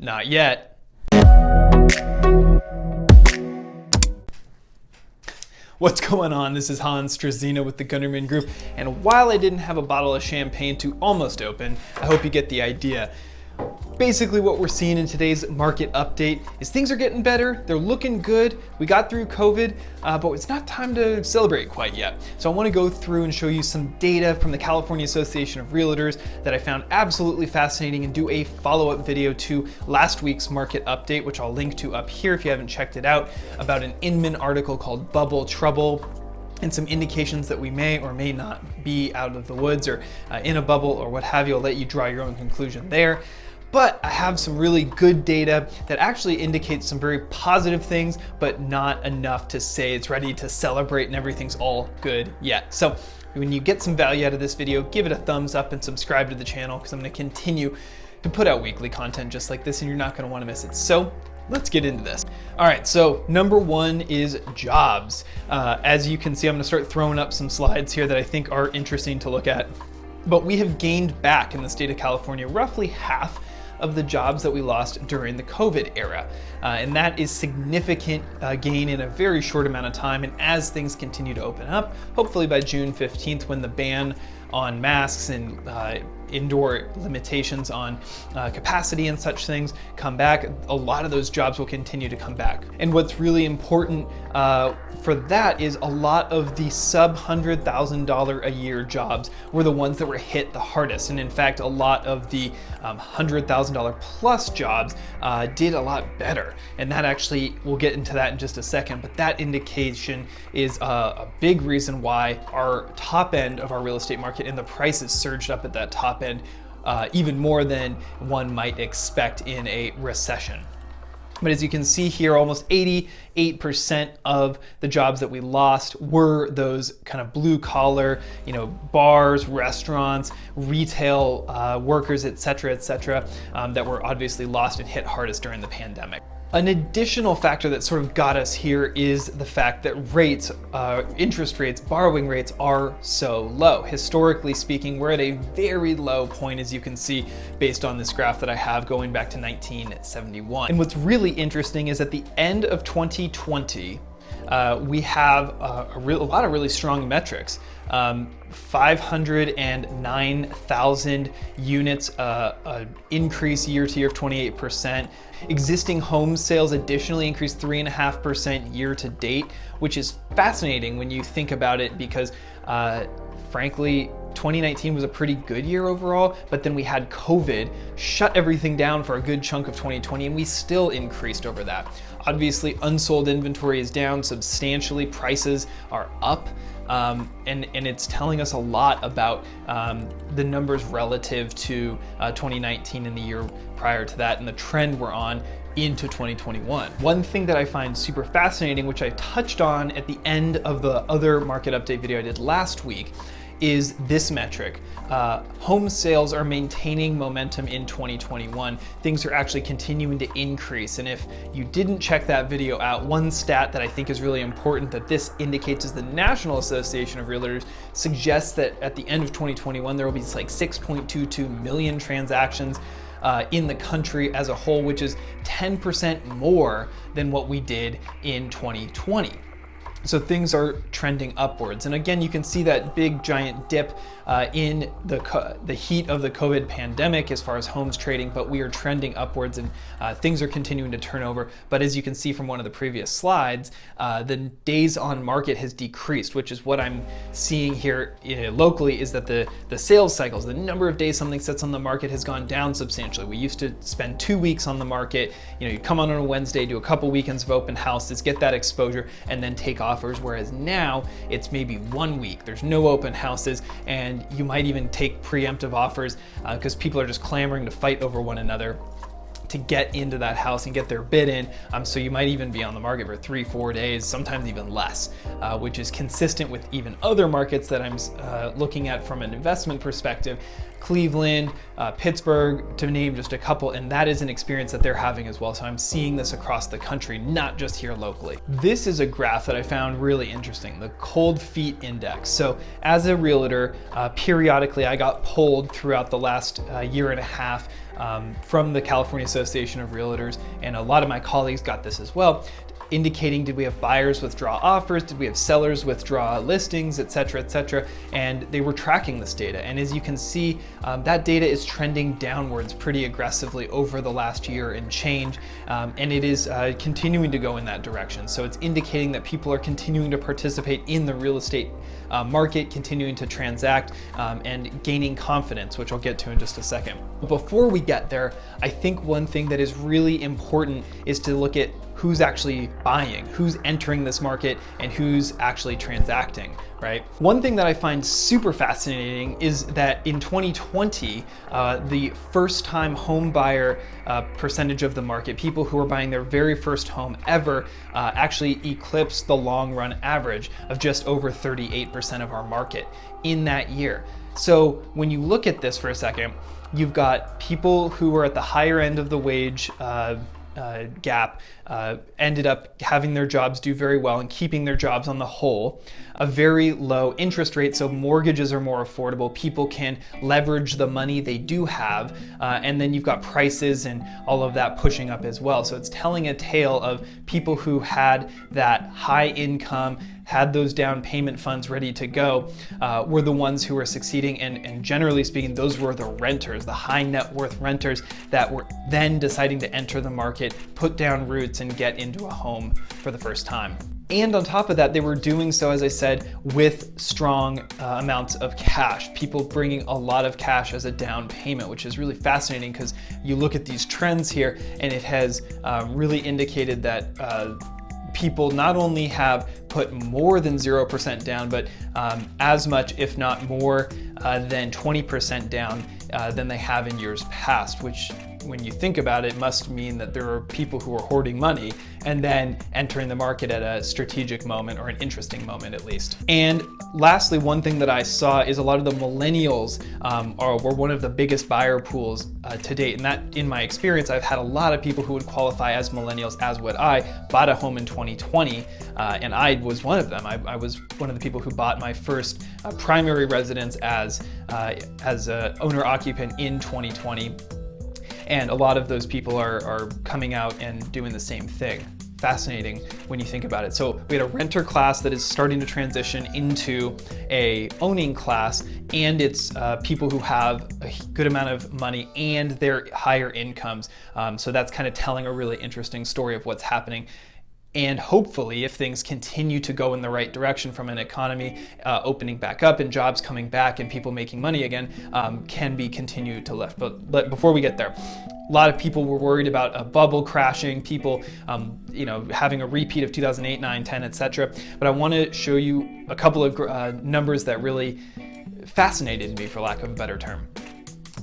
Not yet. What's going on? This is Hans Struzina with the Gunnerman Group, and while I didn't have a bottle of champagne to almost open, I hope you get the idea. Basically what we're seeing in today's market update is things are getting better, they're looking good, we got through COVID, but it's not time to celebrate quite yet. So I want to go through and show you some data from the California Association of Realtors that I found absolutely fascinating and do a follow-up video to last week's market update, which I'll link to up here if you haven't checked it out, about an Inman article called Bubble Trouble, and some indications that we may or may not be out of the woods or in a bubble or what have you. I'll let you draw your own conclusion there. But I have some really good data that actually indicates some very positive things, but not enough to say it's ready to celebrate and everything's all good yet. So when you get some value out of this video, give it a thumbs up and subscribe to the channel because I'm going to continue to put out weekly content just like this and you're not going to want to miss it. So let's get into this. All right, so number one is jobs. As you can see, I'm going to start throwing up some slides here that I think are interesting to look at. But we have gained back in the state of California roughly half of the jobs that we lost during the COVID era. And that is significant gain in a very short amount of time. And as things continue to open up, hopefully by June 15th, when the ban on masks and indoor limitations on capacity and such things come back, a lot of those jobs will continue to come back. And what's really important for that is a lot of the sub $100,000 a year jobs were the ones that were hit the hardest. And in fact, a lot of the $100,000 plus jobs did a lot better. And that actually, we'll get into that in just a second, but that indication is a big reason why our top end of our real estate market and the prices surged up at that top end even more than one might expect in a recession. But as you can see here, almost 88% of the jobs that we lost were those kind of blue collar, bars, restaurants, retail workers, et cetera, that were obviously lost and hit hardest during the pandemic. An additional factor that sort of got us here is the fact that rates, interest rates, borrowing rates are so low. Historically speaking, we're at a very low point, as you can see, based on this graph that I have going back to 1971. And what's really interesting is at the end of 2020, we have a lot of really strong metrics. 509,000 units, increase year to year of 28%. Existing home sales additionally increased 3.5% year to date, which is fascinating when you think about it because frankly, 2019 was a pretty good year overall, but then we had COVID, shut everything down for a good chunk of 2020, and we still increased over that. Obviously, unsold inventory is down substantially, prices are up, and it's telling us a lot about the numbers relative to 2019 and the year prior to that, and the trend we're on into 2021. One thing that I find super fascinating, which I touched on at the end of the other market update video I did last week, is this metric. Home sales are maintaining momentum in 2021. Things are actually continuing to increase. And if you didn't check that video out, one stat that I think is really important that this indicates is the National Association of Realtors suggests that at the end of 2021, there will be like 6.22 million transactions in the country as a whole, which is 10% more than what we did in 2020. So things are trending upwards. And again, you can see that big giant dip in the heat of the COVID pandemic as far as homes trading, but we are trending upwards and things are continuing to turn over. But as you can see from one of the previous slides, the days on market has decreased, which is what I'm seeing here locally is that the sales cycles, the number of days something sits on the market has gone down substantially. We used to spend 2 weeks on the market. You come on a Wednesday, do a couple weekends of open houses, get that exposure, and then take offers, whereas now it's maybe 1 week. There's no open houses, and you might even take preemptive offers because people are just clamoring to fight over one another to get into that house and get their bid in. So you might even be on the market for 3-4 days, sometimes even less, which is consistent with even other markets that I'm looking at from an investment perspective. Cleveland, Pittsburgh, to name just a couple, and that is an experience that they're having as well. So I'm seeing this across the country, not just here locally. This is a graph that I found really interesting, the cold feet index. So as a realtor, periodically I got polled throughout the last year and a half from the California Association of Realtors, and a lot of my colleagues got this as well, indicating did we have buyers withdraw offers, did we have sellers withdraw listings, et cetera, and they were tracking this data. And as you can see, that data is trending downwards pretty aggressively over the last year and change, and it is continuing to go in that direction. So it's indicating that people are continuing to participate in the real estate market, continuing to transact, and gaining confidence, which I'll get to in just a second. But before we get there, I think one thing that is really important is to look at who's actually buying, who's entering this market, and who's actually transacting, right? One thing that I find super fascinating is that in 2020, the first-time home buyer percentage of the market, people who are buying their very first home ever, actually eclipsed the long-run average of just over 38% of our market in that year. So when you look at this for a second, you've got people who are at the higher end of the wage gap, ended up having their jobs do very well and keeping their jobs on the whole, a very low interest rate, so mortgages are more affordable, people can leverage the money they do have, and then you've got prices and all of that pushing up as well. So it's telling a tale of people who had that high income, had those down payment funds ready to go, were the ones who were succeeding, and generally speaking, those were the renters, the high net worth renters that were then deciding to enter the market, put down roots, and get into a home for the first time. And on top of that, they were doing so, as I said, with strong amounts of cash, people bringing a lot of cash as a down payment, which is really fascinating because you look at these trends here and it has really indicated that people not only have put more than 0% down, but as much, if not more, than 20% down than they have in years past, which when you think about it, must mean that there are people who are hoarding money and then entering the market at a strategic moment, or an interesting moment at least. And lastly, one thing that I saw is a lot of the millennials were one of the biggest buyer pools to date. And that, in my experience, I've had a lot of people who would qualify as millennials, as would I, bought a home in 2020, and I was one of them. I was one of the people who bought my first primary residence as an owner-occupant in 2020. And a lot of those people are coming out and doing the same thing. Fascinating when you think about it. So we had a renter class that is starting to transition into a owning class, and it's people who have a good amount of money and their higher incomes. So that's kind of telling a really interesting story of what's happening. And hopefully, if things continue to go in the right direction from an economy opening back up and jobs coming back and people making money again, can be continued to lift. But before we get there, a lot of people were worried about a bubble crashing, people having a repeat of 2008, 9, 10, etc. But I want to show you a couple of numbers that really fascinated me, for lack of a better term.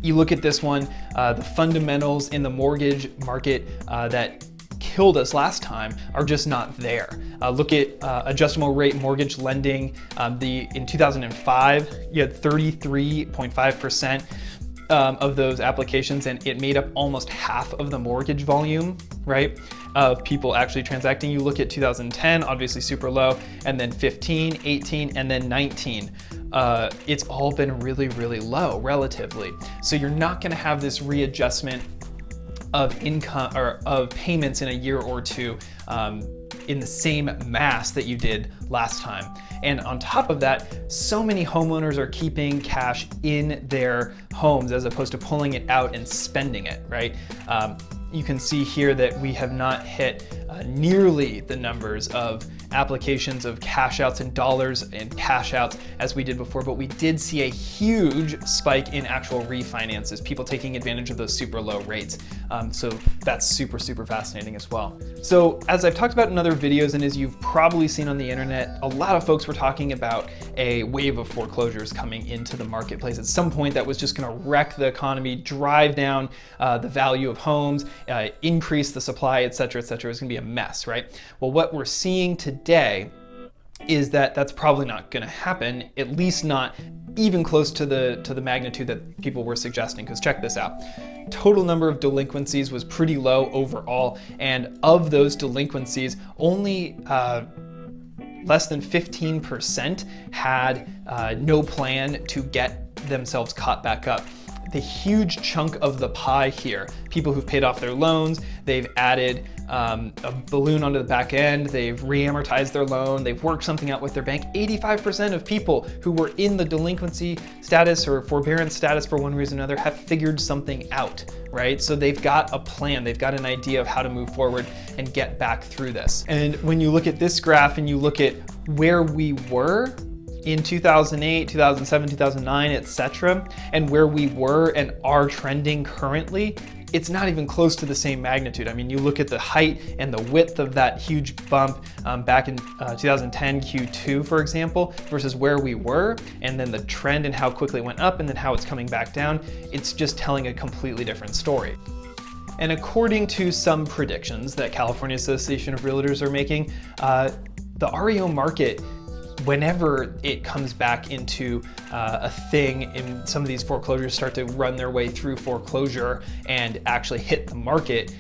You look at this one, the fundamentals in the mortgage market that killed us last time are just not there. Look at adjustable rate mortgage lending. In 2005, you had 33.5% of those applications, and it made up almost half of the mortgage volume, right, of people actually transacting. You look at 2010, obviously super low, and then 15, 18, and then 19. It's all been really, really low relatively. So you're not gonna have this readjustment of income or of payments in a year or two in the same mass that you did last time. And on top of that, so many homeowners are keeping cash in their homes as opposed to pulling it out and spending it, right? You can see here that we have not hit nearly the numbers of applications of cash outs in dollars and cash outs as we did before, but we did see a huge spike in actual refinances, people taking advantage of those super low rates. So that's super, super fascinating as well. So as I've talked about in other videos, and as you've probably seen on the internet, a lot of folks were talking about a wave of foreclosures coming into the marketplace at some point that was just gonna wreck the economy, drive down the value of homes, increase the supply, et cetera, et cetera. It's gonna be a mess, right? Well, what we're seeing today is that that's probably not going to happen, at least not even close to the magnitude that people were suggesting. Because check this out, total number of delinquencies was pretty low overall, and of those delinquencies, only less than 15% had no plan to get themselves caught back up. the huge chunk of the pie here. People who've paid off their loans, they've added a balloon onto the back end, they've re-amortized their loan, they've worked something out with their bank. 85% of people who were in the delinquency status or forbearance status for one reason or another have figured something out, right? So they've got a plan, they've got an idea of how to move forward and get back through this. And when you look at this graph and you look at where we were in 2008, 2007, 2009, etc., and where we were and are trending currently, it's not even close to the same magnitude. I mean, you look at the height and the width of that huge bump back in 2010 Q2, for example, versus where we were, and then the trend and how quickly it went up and then how it's coming back down. It's just telling a completely different story. And according to some predictions that California Association of Realtors are making, the REO market, whenever it comes back into a thing and some of these foreclosures start to run their way through foreclosure and actually hit the market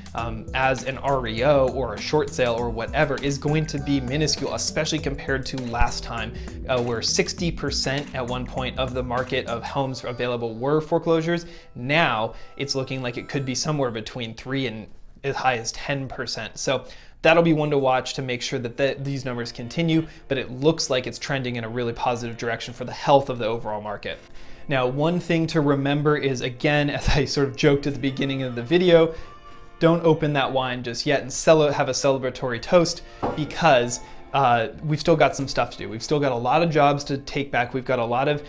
as an REO or a short sale or whatever, is going to be minuscule, especially compared to last time where 60% at one point of the market of homes available were foreclosures. Now it's looking like it could be somewhere between 3 and as high as 10%. So that'll be one to watch to make sure that these numbers continue, but it looks like it's trending in a really positive direction for the health of the overall market. Now, one thing to remember is, again, as I sort of joked at the beginning of the video, don't open that wine just yet and have a celebratory toast, because we've still got some stuff to do. We've still got a lot of jobs to take back. We've got a lot of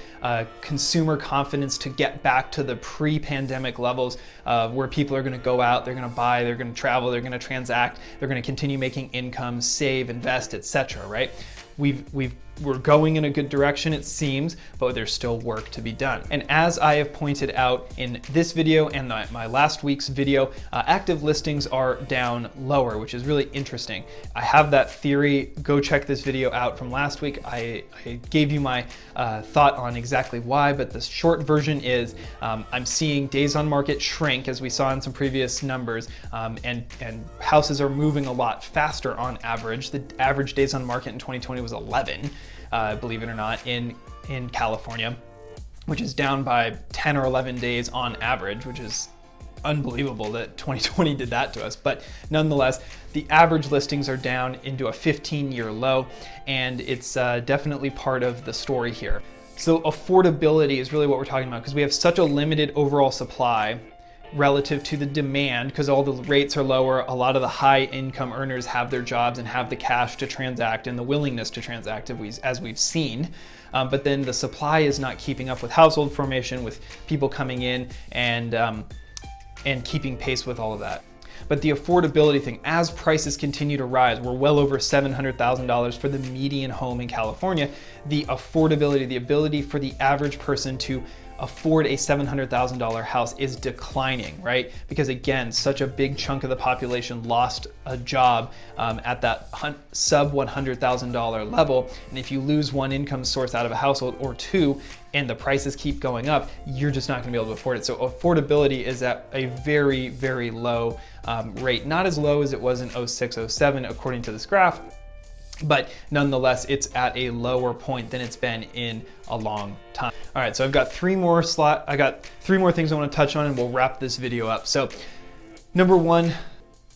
consumer confidence to get back to the pre-pandemic levels where people are going to go out, they're going to buy, they're going to travel, they're going to transact, they're going to continue making income, save, invest, etc. Right? We're going in a good direction, it seems, but there's still work to be done. And as I have pointed out in this video and my last week's video, active listings are down lower, which is really interesting. I have that theory. Go check this video out from last week. I gave you my thought on exactly why, but the short version is I'm seeing days on market shrink, as we saw in some previous numbers, and houses are moving a lot faster on average. The average days on market in 2020 was 11. Believe it or not, in California, which is down by 10 or 11 days on average, which is unbelievable that 2020 did that to us. But nonetheless, the average listings are down into a 15-year low, and it's definitely part of the story here. So affordability is really what we're talking about, because we have such a limited overall supply relative to the demand, because all the rates are lower. A lot of the high income earners have their jobs and have the cash to transact and the willingness to transact, as we've seen. But then the supply is not keeping up with household formation, with people coming in and keeping pace with all of that. But the affordability thing, as prices continue to rise, we're well over $700,000 for the median home in California. The affordability, the ability for the average person to afford a $700,000 house is declining, right? Because again, such a big chunk of the population lost a job at that sub $100,000 level. And if you lose one income source out of a household or two, and the prices keep going up, you're just not gonna be able to afford it. So affordability is at a very, very low rate. Not as low as it was in 06, 07, according to this graph, but nonetheless, it's at a lower point than it's been in a long time. All right, so I've got three more things I want to touch on, and we'll wrap this video up. So number one,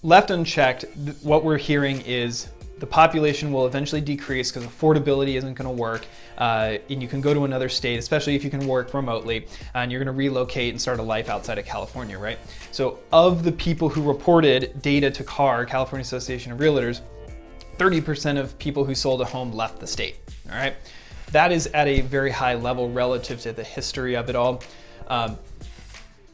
left unchecked, what we're hearing is the population will eventually decrease because affordability isn't going to work, and you can go to another state, especially if you can work remotely, and you're going to relocate and start a life outside of California, right? So of the people who reported data to CAR, California Association of Realtors, 30% of people who sold a home left the state, all right? That is at a very high level relative to the history of it all.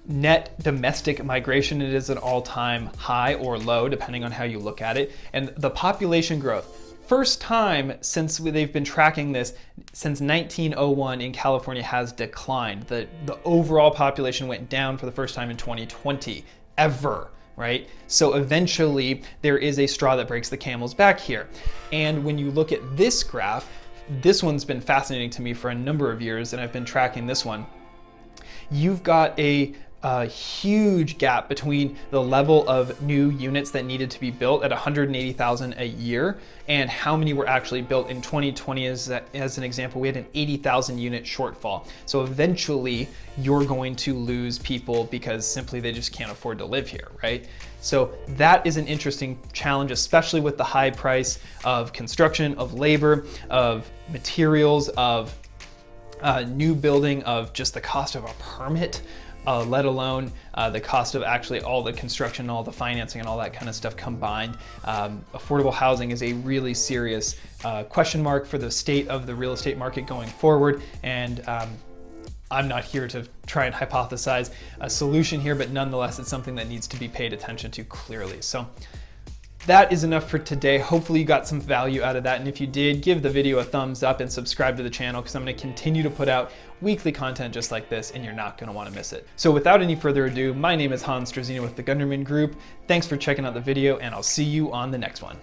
Net domestic migration, it is an all-time high or low, depending on how you look at it. And the population growth, first time since they've been tracking this, since 1901 in California, has declined. The overall population went down for the first time in 2020, ever. Right? So eventually there is a straw that breaks the camel's back here. And when you look at this graph, this one's been fascinating to me for a number of years, and I've been tracking this one. You've got a a huge gap between the level of new units that needed to be built at 180,000 a year and how many were actually built. In 2020, as an example, we had an 80,000 unit shortfall. So eventually you're going to lose people because simply they just can't afford to live here, right? So that is an interesting challenge, especially with the high price of construction, of labor, of materials, of new building, of just the cost of a permit. Let alone the cost of actually all the construction, all the financing, and all that kind of stuff combined. Affordable housing is a really serious question mark for the state of the real estate market going forward. And I'm not here to try and hypothesize a solution here, but nonetheless, it's something that needs to be paid attention to clearly. So that is enough for today. Hopefully you got some value out of that. And if you did, give the video a thumbs up and subscribe to the channel, because I'm going to continue to put out weekly content just like this, and you're not going to want to miss it. So without any further ado, my name is Hans Struzina with the Gunderman Group. Thanks for checking out the video, and I'll see you on the next one.